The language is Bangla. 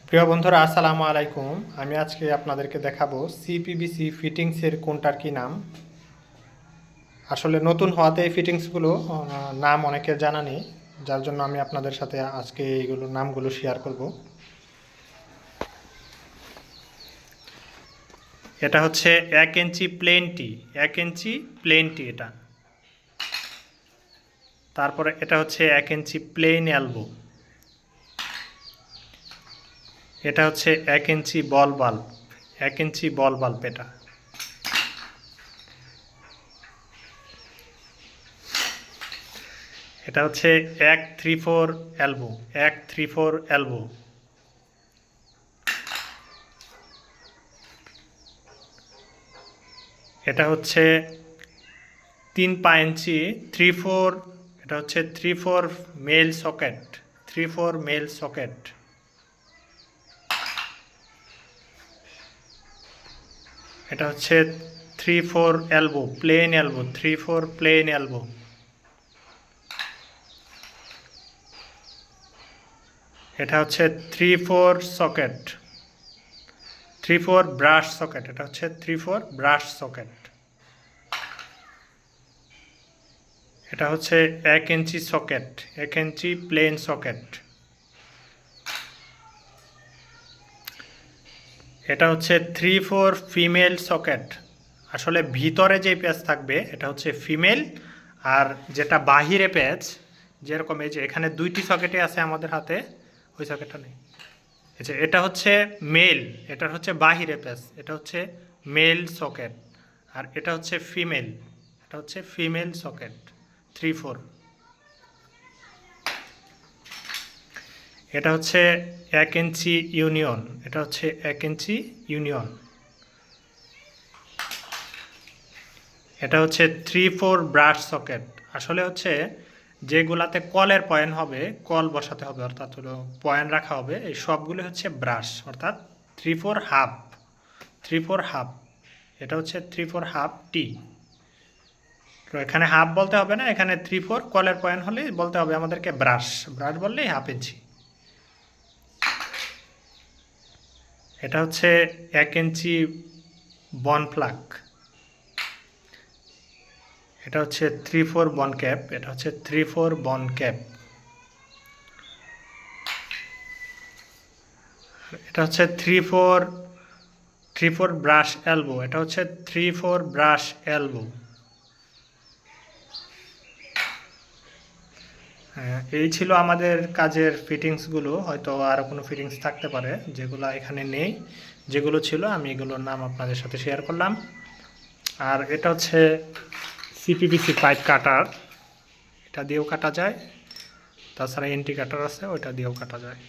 প্রিয় বন্ধুরা, আসসালামু আলাইকুম। আমি আজকে আপনাদেরকে দেখাবো সিপিবিসি ফিটিংসের কোনটার কি নাম। আসলে নতুন হওয়াতে এই ফিটিংসগুলো নাম অনেকের জানা নেই, যার জন্য আমি আপনাদের সাথে আজকে এইগুলো নামগুলো শেয়ার করব। এটা হচ্ছে 1 ইঞ্চি প্লেনটি, 1 ইঞ্চি প্লেনটি এটা। তারপরে এটা হচ্ছে 1 ইঞ্চি প্লেন এলবো। এটা হচ্ছে 1 ইঞ্চি বল বাল্ব, 1 ইঞ্চি বল বাল্ব এটা। এটা হচ্ছে 1/3/4 এলবো, 1/3/4 এলবো। এটা হচ্ছে 3/5 ইঞ্চি 3/4, এটা হচ্ছে 3/4 মেল সকেট, 3/4 মেল সকেট। এটা হচ্ছে 3/4 elbow, plane elbow, 3/4 plane elbow. এটা হচ্ছে 3/4 সকেট, 3/4 ব্রাশ সকেট। এটা হচ্ছে 3/4 ব্রাশ সকেট। এটা হচ্ছে 1 ইঞ্চি সকেট, 1 ইঞ্চি প্লেন সকেট। এটা হচ্ছে 3/4 ফিমেল সকেট। আসলে ভিতরে যে প্যাচ থাকবে এটা হচ্ছে ফিমেল, আর যেটা বাহিরে প্যাচ, যেরকম এই যে এখানে 2টি সকেটে আছে আমাদের হাতে, ওই সকেটটা নেই। এটা হচ্ছে মেল, এটা হচ্ছে বাহিরে প্যাচ, এটা হচ্ছে মেল সকেট। আর এটা হচ্ছে ফিমেল, এটা হচ্ছে ফিমেল সকেট 3/4। এটা হচ্ছে 1 ইঞ্চি ইউনিয়ন, এটা হচ্ছে 1 ইঞ্চি ইউনিয়ন। এটা হচ্ছে 3/4 ব্রাশ সকেট। আসলে হচ্ছে যেগুলাতে কলের পয়েন্ট হবে, কল বসাতে হবে, অর্থাৎ হলো পয়েন্ট রাখা হবে, এই সবগুলো হচ্ছে ব্রাশ, অর্থাৎ 3/4 হাফ, 3/4 হাফ। এটা হচ্ছে 3/4 হাফ টি। তো এখানে হাফ বলতে হবে না, এখানে 3/4 কলের পয়েন্ট হলেই বলতে হবে আমাদেরকে ব্রাশ, ব্রাশ বললেই 1/2 ইঞ্চি। এটা হচ্ছে 1 ইঞ্চি বন প্লাগ। এটা হচ্ছে 3/4 বন ক্যাপ, এটা হচ্ছে 3/4 বন ক্যাপ। এটা হচ্ছে 3/4 ব্রাশ এলবো, এটা হচ্ছে 3/4 ব্রাশ এলবো। এই ছিল আমাদের কাজের ফিটিংসগুলো। হয়তো আরও কোনো ফিটিংস থাকতে পারে যেগুলো এখানে নেই, যেগুলো ছিল আমি এগুলোর নাম আপনাদের সাথে শেয়ার করলাম। আর এটা হচ্ছে সিপিবিসি পাইপ কাটার, এটা দিয়েও কাটা যায়, তাছাড়া এন্টি কাটার আছে, ওইটা দিয়েও কাটা যায়।